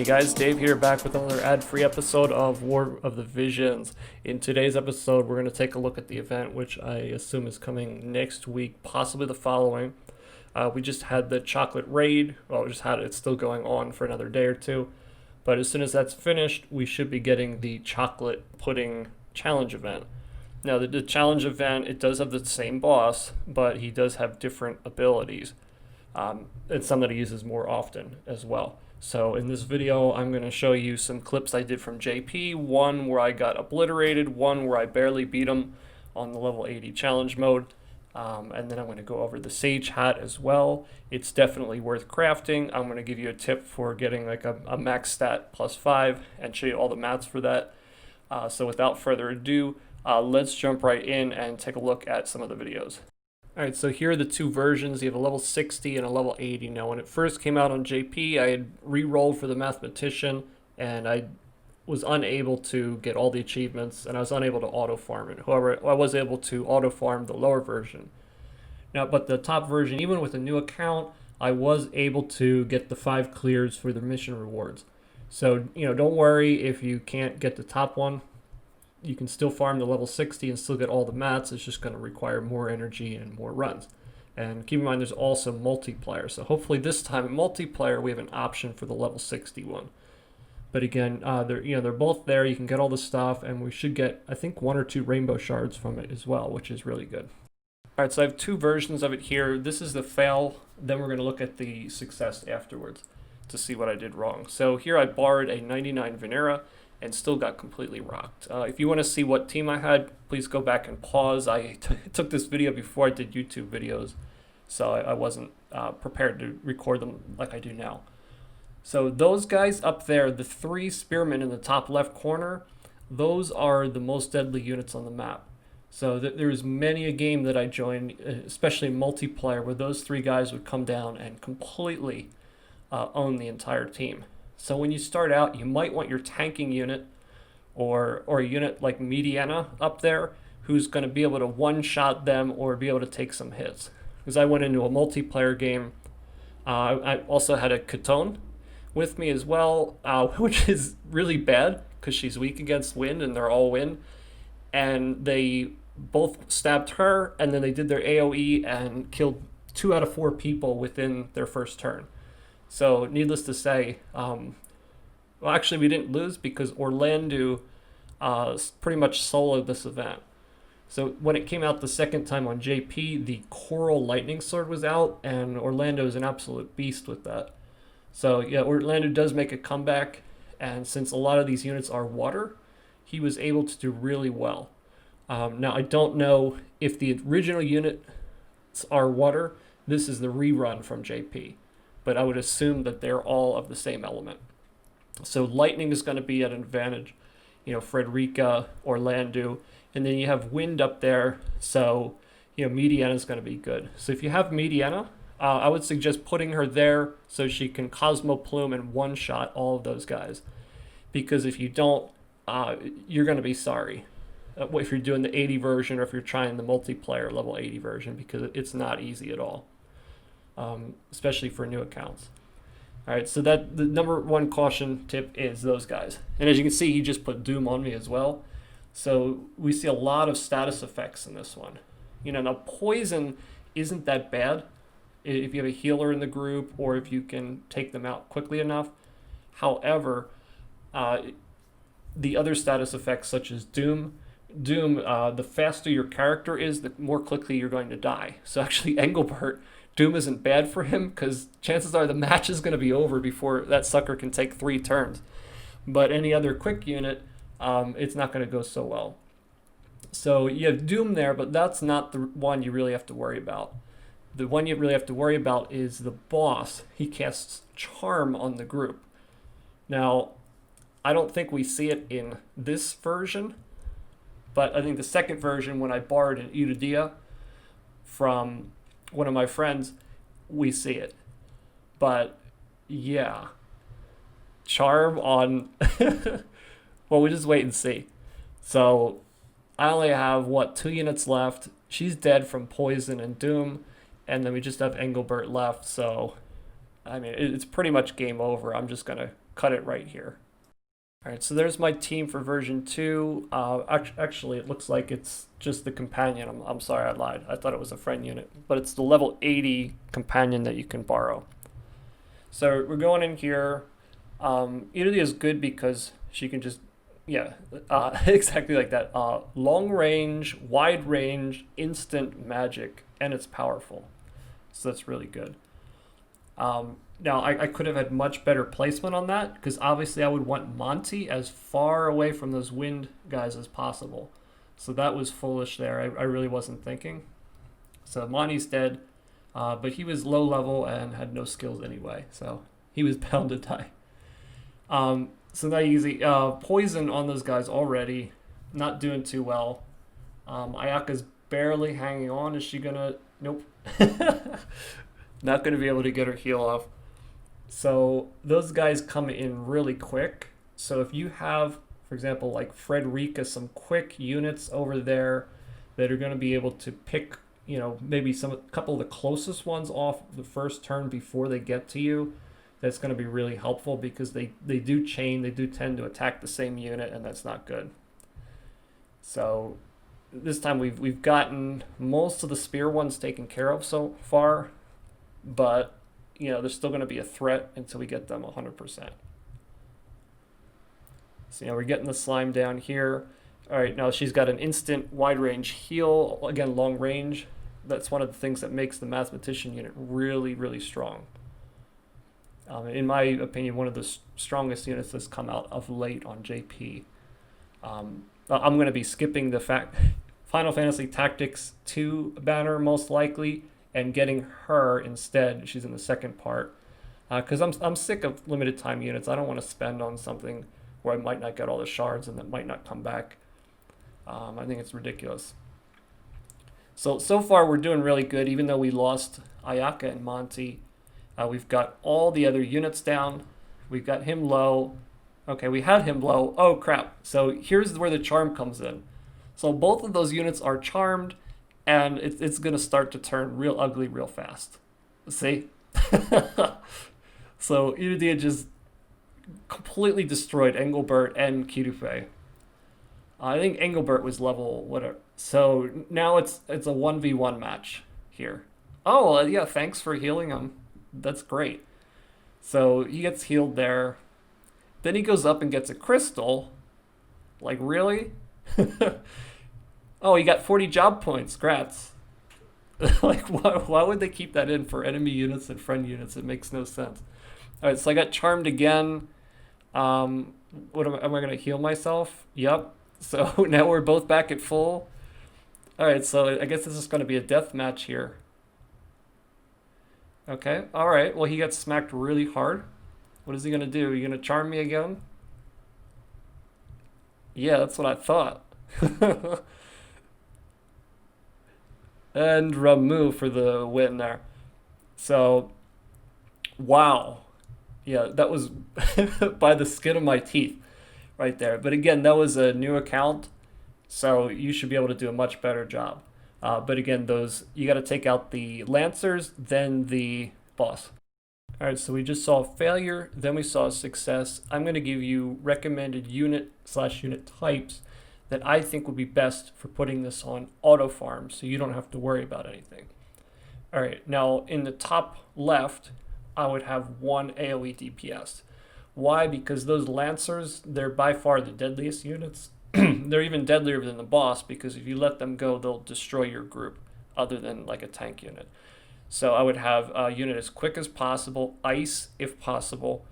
Hey guys, Dave here, back with another ad-free episode of War of the Visions. In today's episode, we're going to take a look at the event, which I assume is coming next week, possibly the following. We just had the chocolate raid. Well, we just had it. It's still going on for another day or two. But as soon as that's finished, we should be getting the chocolate pudding challenge event. Now, the challenge event, it does have the same boss, but he does have different abilities. It's some that he uses more often as well. So in this video, I'm going to show you some clips I did from JP, one where I got obliterated, one where I barely beat him on the level 80 challenge mode, and then I'm going to go over the Sage hat as well. It's definitely worth crafting. I'm going to give you a tip for getting like a max stat +5 and show you all the mats for that. So without further ado, let's jump right in and take a look at some of the videos. Alright, so here are the two versions. You have a level 60 and a level 80. Now, when it first came out on JP, I had re-rolled for the Mathematician, and I was unable to get all the achievements, and I was unable to auto-farm it. However, I was able to auto-farm the lower version. Now, but the top version, even with a new account, I was able to get the 5 clears for the mission rewards. So, don't worry if you can't get the top one. You can still farm the level 60 and still get all the mats. It's just going to require more energy and more runs. And keep in mind, there's also multiplayer. So hopefully this time in multiplayer, we have an option for the level 61. But again, they're both there. You can get all the stuff, and we should get, I think, 1 or 2 rainbow shards from it as well, which is really good. All right, so I have 2 versions of it here. This is the fail. Then we're going to look at the success afterwards to see what I did wrong. So here I borrowed a 99 Venera and still got completely rocked. If you want to see what team I had, please go back and pause. I took this video before I did YouTube videos, so I wasn't prepared to record them like I do now. So those guys up there, the 3 spearmen in the top left corner, those are the most deadly units on the map. So there's many a game that I joined, especially multiplayer, where those 3 guys would come down and completely own the entire team. So when you start out, you might want your tanking unit or a unit like Mediana up there who's going to be able to one-shot them or be able to take some hits. Because I went into a multiplayer game. I also had a Catone with me as well, which is really bad because she's weak against wind and they're all wind. And they both stabbed her, and then they did their AoE and killed 2 out of 4 people within their first turn. So, needless to say, well, actually, we didn't lose because Orlando pretty much soloed this event. So, when it came out the second time on JP, the Coral Lightning Sword was out, and Orlando is an absolute beast with that. So, yeah, Orlando does make a comeback, and since a lot of these units are water, he was able to do really well. Now, I don't know if the original units are water. This is the rerun from JP. But I would assume that they're all of the same element. So lightning is going to be at an advantage, Frederica, Orlando, and then you have wind up there, so, Mediana is going to be good. So if you have Mediana, I would suggest putting her there so she can Cosmo Plume and one-shot all of those guys. Because if you don't, you're going to be sorry if you're doing the 80 version or if you're trying the multiplayer level 80 version, because it's not easy at all. Especially for new accounts. All right, so that the number 1 caution tip is those guys. And as you can see, he just put Doom on me as well. So we see a lot of status effects in this one. Now poison isn't that bad if you have a healer in the group or if you can take them out quickly enough. However, the other status effects such as Doom, the faster your character is, the more quickly you're going to die. So actually, Engelbert, Doom isn't bad for him because chances are the match is going to be over before that sucker can take 3 turns. But any other quick unit, it's not going to go so well. So you have Doom there, but that's not the one you really have to worry about. The one you really have to worry about is the boss. He casts Charm on the group. Now, I don't think we see it in this version, but I think the second version, when I borrowed an Iridia from one of my friends, we see it. But yeah, Charm on well, we just wait and see. So I only have 2 units left. She's dead from poison and Doom, and then we just have Engelbert left. So I mean, it's pretty much game over. I'm just gonna cut it right here. All right, so there's my team for version 2. Actually, it looks like it's just the companion. I'm sorry, I lied. I thought it was a friend unit, but it's the level 80 companion that you can borrow. So we're going in here. Italy is good because she can just, yeah, exactly like that. Long range, wide range, instant magic, and it's powerful. So that's really good. Now, I could have had much better placement on that because obviously I would want Monty as far away from those wind guys as possible. So that was foolish there. I really wasn't thinking. So Monty's dead, but he was low level and had no skills anyway. So he was bound to die. So not easy. Poison on those guys already. Not doing too well. Ayaka's barely hanging on. Is she gonna... Nope. Not gonna be able to get her heal off. So those guys come in really quick. So if you have, for example, like Frederica, some quick units over there that are going to be able to pick, maybe a couple of the closest ones off the first turn before they get to you, that's going to be really helpful because they do chain, they do tend to attack the same unit, and that's not good. So this time we've gotten most of the spear ones taken care of so far, but they're still going to be a threat until we get them 100%. So we're getting the slime down here. All right, now she's got an instant wide range heal, again long range. That's one of the things that makes the mathematician unit really, really strong. In my opinion, one of the strongest units that's come out of late on JP. I'm going to be skipping the Final Fantasy Tactics 2 banner most likely, and getting her instead. She's in the second part because I'm sick of limited time units. I don't want to spend on something where I might not get all the shards and that might not come back. I think it's ridiculous. So far we're doing really good, even though we lost Ayaka and Monty. We've got all the other units down. We've got him low. Okay, we had him low. Oh crap. So here's where the charm comes in. So both of those units are charmed, and it's going to start to turn real ugly real fast. See? So Iridia just completely destroyed Engelbert and Kirufei. I think Engelbert was level whatever. So now it's a 1v1 match here. Oh, yeah, thanks for healing him. That's great. So he gets healed there. Then he goes up and gets a crystal. Like, really? Oh, he got 40 job points. Grats. Like, why would they keep that in for enemy units and friend units? It makes no sense. All right, so I got charmed again. What am I going to heal myself? Yep. So now we're both back at full. All right, so I guess this is going to be a death match here. Okay, all right. Well, he got smacked really hard. What is he going to do? Are you going to charm me again? Yeah, that's what I thought. And Ramu for the win there. So, wow. Yeah, that was by the skin of my teeth right there. But again, that was a new account, so you should be able to do a much better job. But again, you got to take out the Lancers, then the boss. All right, so we just saw failure, then we saw success. I'm going to give you recommended unit/unit types that I think would be best for putting this on auto farm so you don't have to worry about anything. All right, now in the top left, I would have one AoE DPS. Why? Because those Lancers, they're by far the deadliest units. They're even deadlier than the boss because if you let them go, they'll destroy your group other than like a tank unit. So I would have a unit as quick as possible, ice if possible.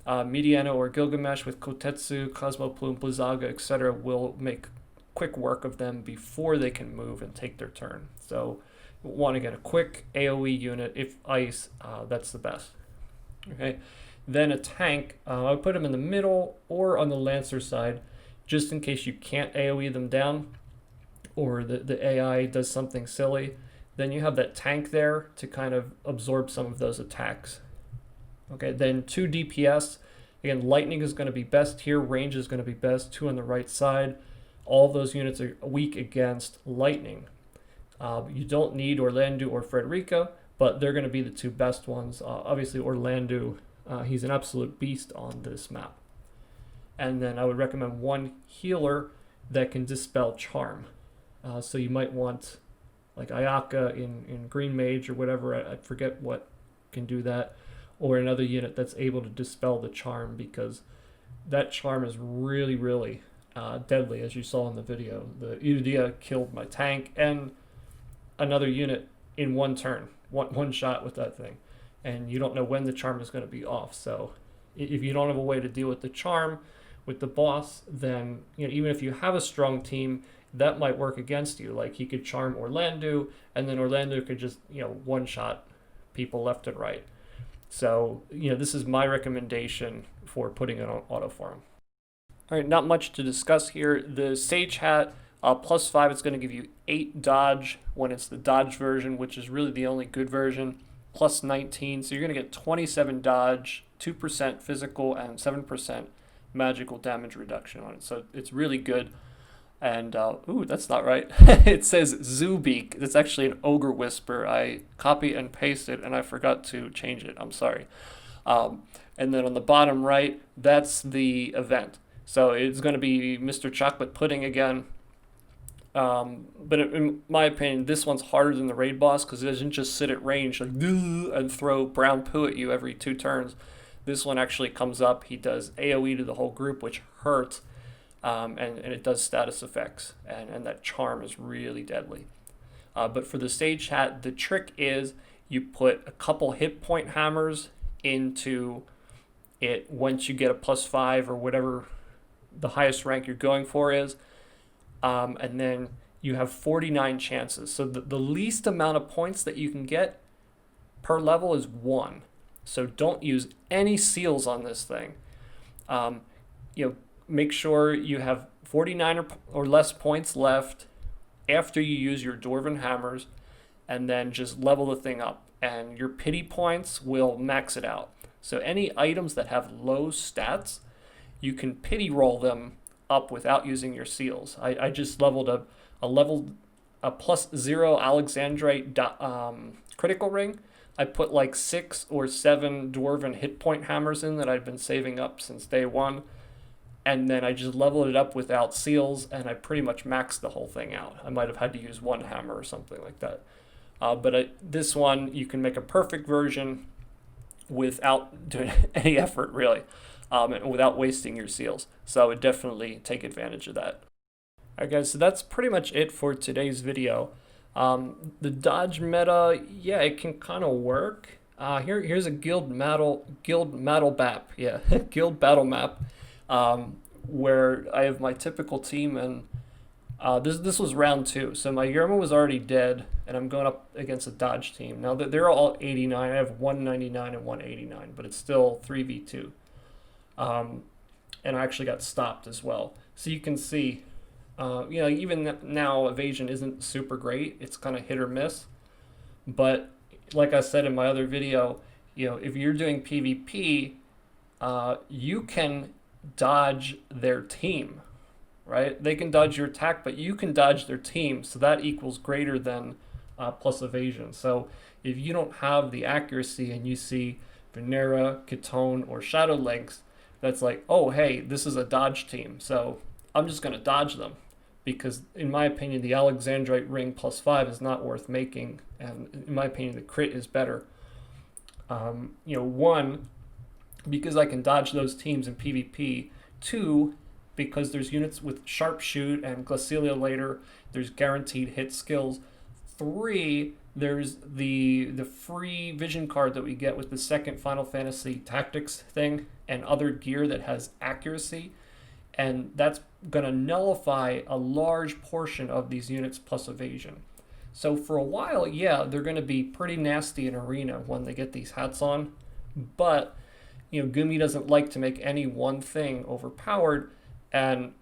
Midiana or Gilgamesh with Kotetsu, Cosmo Plume, Blizzaga, etc. will make quick work of them before they can move and take their turn. So want to get a quick AoE unit. If ice, that's the best. Okay. Then a tank, I would put them in the middle or on the Lancer side, just in case you can't AoE them down or the AI does something silly. Then you have that tank there to kind of absorb some of those attacks. Okay, then 2 DPS. Again, lightning is going to be best here. Range is going to be best. 2 on the right side. All of those units are weak against lightning. You don't need Orlando or Frederica, but they're going to be the 2 best ones. Obviously, Orlando He's an absolute beast on this map. And then I would recommend one healer that can dispel charm. So you might want like Ayaka in Green Mage or whatever, I forget what can do that, or another unit that's able to dispel the charm, because that charm is really, really deadly, as you saw in the video. The Udia killed my tank and another unit in one turn, one shot with that thing, and you don't know when the charm is going to be off. So if you don't have a way to deal with the charm with the boss, then even if you have a strong team, that might work against you. Like he could charm Orlando, and then Orlando could just one shot people left and right. So this is my recommendation for putting it on auto farm. All right, not much to discuss here. The Sage Hat +5, it's going to give you 8 dodge when it's the dodge version, which is really the only good version. +19, so you're going to get 27 dodge, 2% physical, and 7% magical damage reduction on it. So it's really good. And, ooh, that's not right. It says Zubeak. That's actually an Ogre Whisper. I copy and pasted, and I forgot to change it. I'm sorry. And then on the bottom right, that's the event. So it's going to be Mr. Chocolate Pudding again. But in my opinion, this one's harder than the raid boss because it doesn't just sit at range like and throw brown poo at you every 2 turns. This one actually comes up. He does AoE to the whole group, which hurts. And it does status effects, and that charm is really deadly. But for the Sage Hat, the trick is you put a couple hit point hammers into it once you get a +5 or whatever the highest rank you're going for is, and then you have 49 chances. So the least amount of points that you can get per level is 1. So don't use any seals on this thing. Make sure you have 49 or less points left after you use your Dwarven hammers, and then just level the thing up, and your pity points will max it out. So any items that have low stats, you can pity roll them up without using your seals. I just leveled a +0 Alexandrite critical ring. I put like 6 or 7 Dwarven hit point hammers in that I'd been saving up since day 1. And then I just leveled it up without seals, and I pretty much maxed the whole thing out. I might have had to use 1 hammer or something like that. But this one, you can make a perfect version without doing any effort, really, and without wasting your seals. So I would definitely take advantage of that. All right, guys, so that's pretty much it for today's video. The dodge meta, yeah, it can kind of work. Here's a guild battle map. Yeah, guild battle map. Where I have my typical team, and this was round 2, so my Yerma was already dead, and I'm going up against a dodge team. Now they're all 89. I have 199 and 189, but it's still 3v2. And I actually got stopped as well. So you can see, even now evasion isn't super great. It's kind of hit or miss. But like I said in my other video, if you're doing PvP, you can dodge their team, right? They can dodge your attack, but you can dodge their team, so that equals greater than plus evasion. So if you don't have the accuracy and you see Venera, Ketone, or Shadow Lynx, that's like, oh hey, this is a dodge team, so I'm just going to dodge them, because in my opinion the Alexandrite ring +5 is not worth making, and in my opinion the crit is better. One, because I can dodge those teams in PvP. 2, because there's units with Sharpshoot and Glacialia later. There's guaranteed hit skills. 3, there's the free vision card that we get with the second Final Fantasy Tactics thing and other gear that has accuracy. And that's going to nullify a large portion of these units plus evasion. So for a while, yeah, they're going to be pretty nasty in Arena when they get these hats on. But Gumi doesn't like to make any one thing overpowered, and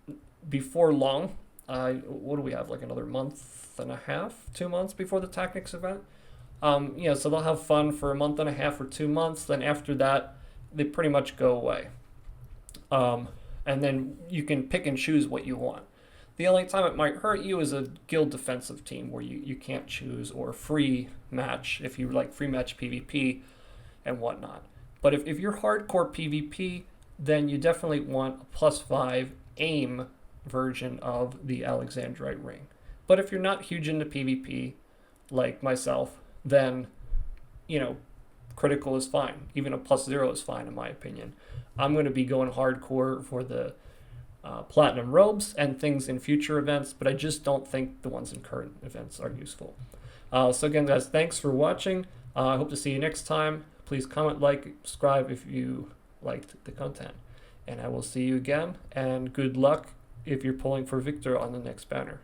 before long, what do we have, like another month and a half, 2 months before the Tactics event? So they'll have fun for a month and a half or 2 months, then after that, they pretty much go away. And then you can pick and choose what you want. The only time it might hurt you is a guild defensive team where you can't choose, or free match, if you like free match PvP and whatnot. But if you're hardcore PvP, then you definitely want a +5 aim version of the Alexandrite ring. But if you're not huge into PvP, like myself, then, critical is fine. Even a +0 is fine, in my opinion. I'm going to be going hardcore for the platinum robes and things in future events, but I just don't think the ones in current events are useful. So again, guys, thanks for watching. I hope to see you next time. Please comment, like, subscribe if you liked the content. And I will see you again, and good luck if you're pulling for Victor on the next banner.